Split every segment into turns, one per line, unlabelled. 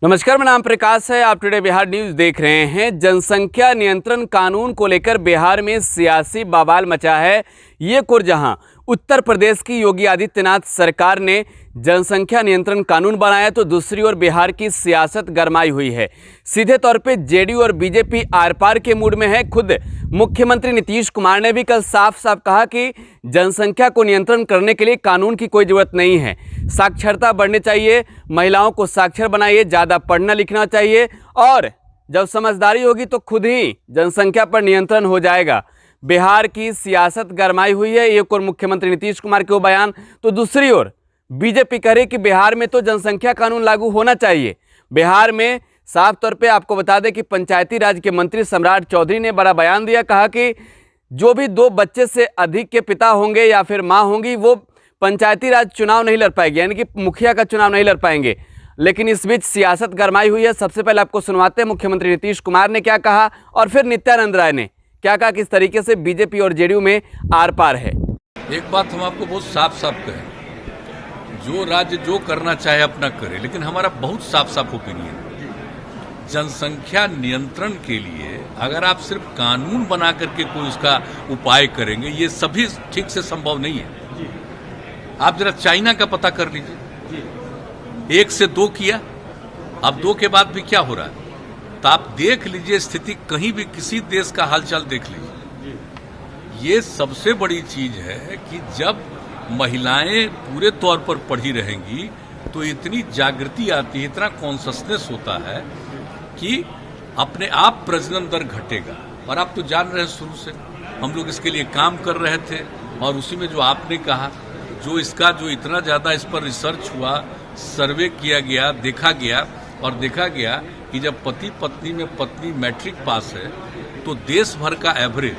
नमस्कार, मेरा नाम प्रकाश है। आप टुडे बिहार न्यूज़ देख रहे हैं। जनसंख्या नियंत्रण कानून को लेकर बिहार में सियासी बवाल मचा है। ये जहां उत्तर प्रदेश की योगी आदित्यनाथ सरकार ने जनसंख्या नियंत्रण कानून बनाया, तो दूसरी ओर बिहार की सियासत गरमाई हुई है। सीधे तौर पे जेडीयू और बीजेपी आर पार के मूड में है। खुद मुख्यमंत्री नीतीश कुमार ने भी कल साफ साफ कहा कि जनसंख्या को नियंत्रण करने के लिए कानून की कोई ज़रूरत नहीं है। साक्षरता बढ़नी चाहिए, महिलाओं को साक्षर बनाइए, ज़्यादा पढ़ना लिखना चाहिए और जब समझदारी होगी तो खुद ही जनसंख्या पर नियंत्रण हो जाएगा। बिहार की सियासत गरमाई हुई है। एक और मुख्यमंत्री नीतीश कुमार के वो बयान, तो दूसरी ओर बीजेपी कह रही कि बिहार में तो जनसंख्या कानून लागू होना चाहिए। बिहार में साफ तौर पे आपको बता दें कि पंचायती राज के मंत्री सम्राट चौधरी ने बड़ा बयान दिया। कहा कि जो भी 2 बच्चे से अधिक के पिता होंगे या फिर माँ होंगी, वो पंचायती राज चुनाव नहीं लड़ पाएगी, यानी कि मुखिया का चुनाव नहीं लड़ पाएंगे। लेकिन इस बीच सियासत गरमाई हुई है। सबसे पहले आपको सुनवाते हैं मुख्यमंत्री नीतीश कुमार ने क्या कहा और फिर नित्यानंद राय ने क्या कहा, किस तरीके से बीजेपी और जेडीयू में आर पार है।
एक बात हम आपको बहुत साफ साफ कहें, जो राज्य जो करना चाहे अपना करे, लेकिन हमारा बहुत साफ साफ ओपिनियन है। जनसंख्या नियंत्रण के लिए अगर आप सिर्फ कानून बना करके कोई उसका उपाय करेंगे, ये सभी ठीक से संभव नहीं है। आप जरा चाइना का पता कर लीजिए, 1 से 2 किया, अब 2 के बाद भी क्या हो रहा है, तो आप देख लीजिए स्थिति, कहीं भी किसी देश का हालचाल देख लीजिए। ये सबसे बड़ी चीज है कि जब महिलाएं पूरे तौर पर पढ़ी रहेंगी तो इतनी जागृति आती है, इतना कॉन्शसनेस होता है कि अपने आप प्रजनन दर घटेगा। और आप तो जान रहे हैं, शुरू से हम लोग इसके लिए काम कर रहे थे और उसी में जो आपने कहा, जो इतना ज़्यादा इस पर रिसर्च हुआ, सर्वे किया गया, देखा गया कि जब पति पत्नी में पत्नी मैट्रिक पास है तो देश भर का एवरेज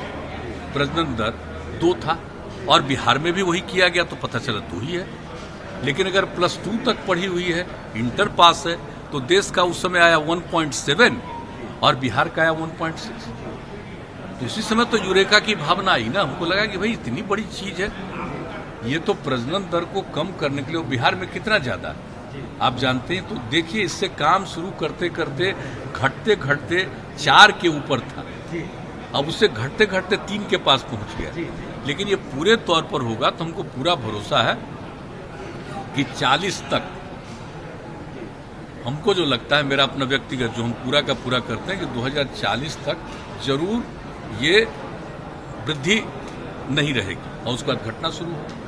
प्रजनन दर 2 था और बिहार में भी वही किया गया, तो पता चला 2 ही है। लेकिन अगर +2 तक पढ़ी हुई है, इंटर पास है, तो देश का उस समय आया 1.7 और बिहार का आया 1.6। तो उसी समय तो यूरेका की भावना आई ना, हमको लगा कि भाई इतनी बड़ी चीज है, ये तो प्रजनन दर को कम करने के लिए बिहार में कितना ज्यादा आप जानते हैं। तो देखिए, इससे काम शुरू करते करते घटते 4 के ऊपर था, अब उससे घटते 3 के पास पहुंच गया। लेकिन ये पूरे तौर पर होगा तो हमको पूरा भरोसा है कि 40 तक, हमको जो लगता है, मेरा अपना व्यक्तिगत जो हम पूरा का पूरा करते हैं कि 2040 तक जरूर ये वृद्धि नहीं रहेगी और उसके बाद घटना शुरू होगी।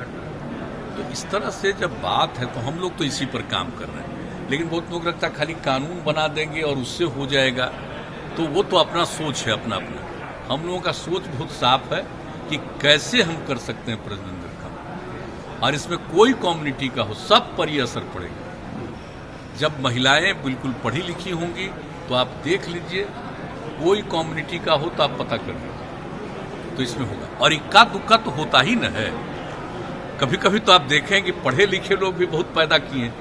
तो इस तरह से जब बात है तो हम लोग तो इसी पर काम कर रहे हैं। लेकिन बहुत लोग लगता है खाली कानून बना देंगे और उससे हो जाएगा, तो वो तो अपना सोच है, अपना। हम लोगों का सोच बहुत साफ है कि कैसे हम कर सकते हैं प्रजनन दर कम, और इसमें कोई कम्युनिटी का हो, सब पर ये असर पड़ेगा। जब महिलाएं बिल्कुल पढ़ी लिखी होंगी तो आप देख लीजिए, कोई कम्युनिटी का हो तो आप पता कर लीजिए, तो इसमें होगा। और इक्का दुक्का तो होता ही न है, कभी कभी तो आप देखें कि पढ़े लिखे लोग भी बहुत पैदा किए हैं।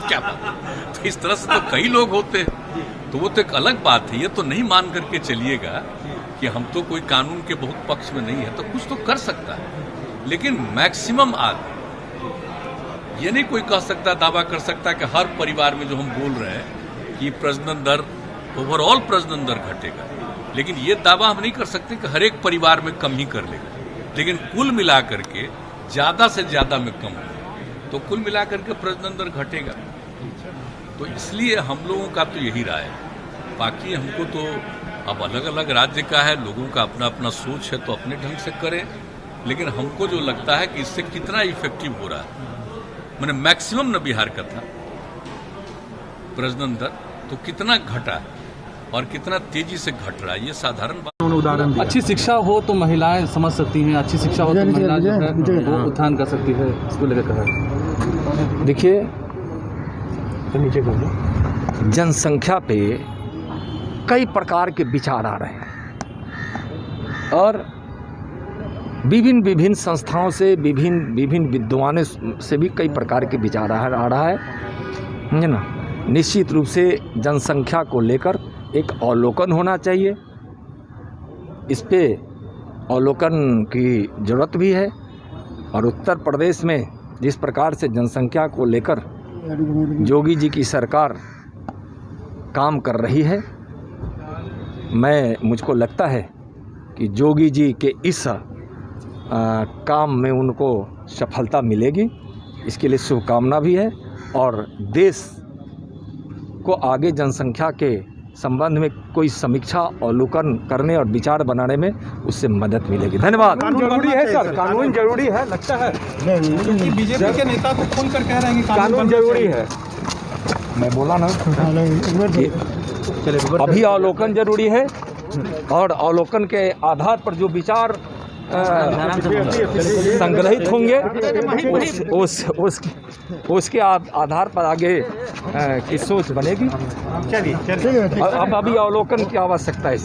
क्या बात, तो इस तरह से तो कई लोग होते हैं, तो वो तो एक अलग बात है। ये तो नहीं मान करके चलिएगा कि हम तो कोई कानून के बहुत पक्ष में नहीं है, तो कुछ तो कर सकता है। लेकिन मैक्सिमम आदमी, ये नहीं कोई कह सकता, दावा कर सकता कि हर परिवार में जो हम बोल रहे हैं कि प्रजनन दर, ओवरऑल प्रजनन दर घटेगा, लेकिन ये दावा हम नहीं कर सकते कि हर एक परिवार में कम ही कर लेगा। लेकिन कुल मिलाकर के ज्यादा से ज्यादा में कम हो तो कुल मिलाकर के प्रजनन दर घटेगा। तो इसलिए हम लोगों का तो यही राय है। बाकी हमको तो अब अलग अलग राज्य का है, लोगों का अपना अपना सोच है, तो अपने ढंग से करें। लेकिन हमको जो लगता है कि इससे कितना इफेक्टिव हो रहा है, मैंने मैक्सिमम न बिहार का था प्रजनन दर, तो कितना घटा है और कितना तेजी से घट रहा है, ये साधारण बात।
उदाहरण, अच्छी शिक्षा हो तो महिलाएं समझ सकती हैं, अच्छी शिक्षा हो तो महिला जो है वो उत्थान कर सकती है, इसको लेकर कहा।
देखिए, जनसंख्या पे कई प्रकार के विचार आ रहे हैं और विभिन्न संस्थाओं से, विभिन्न विद्वानों से भी कई प्रकार के विचार आ रहा है ना। निश्चित रूप से जनसंख्या को लेकर एक अवलोकन होना चाहिए, इस पे अवलोकन की ज़रूरत भी है। और उत्तर प्रदेश में जिस प्रकार से जनसंख्या को लेकर योगी जी की सरकार काम कर रही है। मुझको लगता है कि जोगी जी के इस काम में उनको सफलता मिलेगी, इसके लिए शुभकामना भी है और देश को आगे जनसंख्या के संबंध में कोई समीक्षा अवलोकन करने और विचार बनाने में उससे मदद मिलेगी। धन्यवाद।
कानून जरूरी है सर, कानून जरूरी है, लगता है क्योंकि बीजेपी के नेता तो खुलकर कह रहे हैं कि कानून जरूरी है।
मैं बोला ना कि अभी अवलोकन जरूरी है और अवलोकन के आधार पर जो विचार संग्रहित होंगे उसके आधार पर आगे की सोच बनेगी। चलिए अब अभी अवलोकन की आवश्यकता है।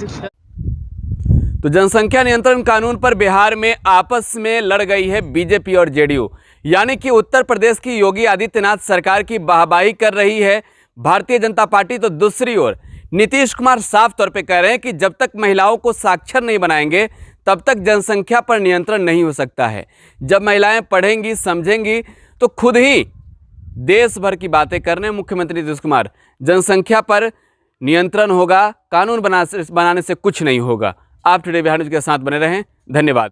तो जनसंख्या नियंत्रण कानून पर बिहार में आपस में लड़ गई है बीजेपी और जेडीयू, यानी कि उत्तर प्रदेश की योगी आदित्यनाथ सरकार की वाहवाही कर रही है भारतीय जनता पार्टी, तो दूसरी ओर नीतीश कुमार साफ तौर पे कह रहे हैं कि जब तक महिलाओं को साक्षर नहीं बनाएंगे तब तक जनसंख्या पर नियंत्रण नहीं हो सकता है। जब महिलाएं पढ़ेंगी समझेंगी तो खुद ही देश भर की बातें करने मुख्यमंत्री नीतीश कुमार, जनसंख्या पर नियंत्रण होगा, कानून बनाने से कुछ नहीं होगा। आप टुडे बिहार न्यूज़ के साथ बने रहें। धन्यवाद।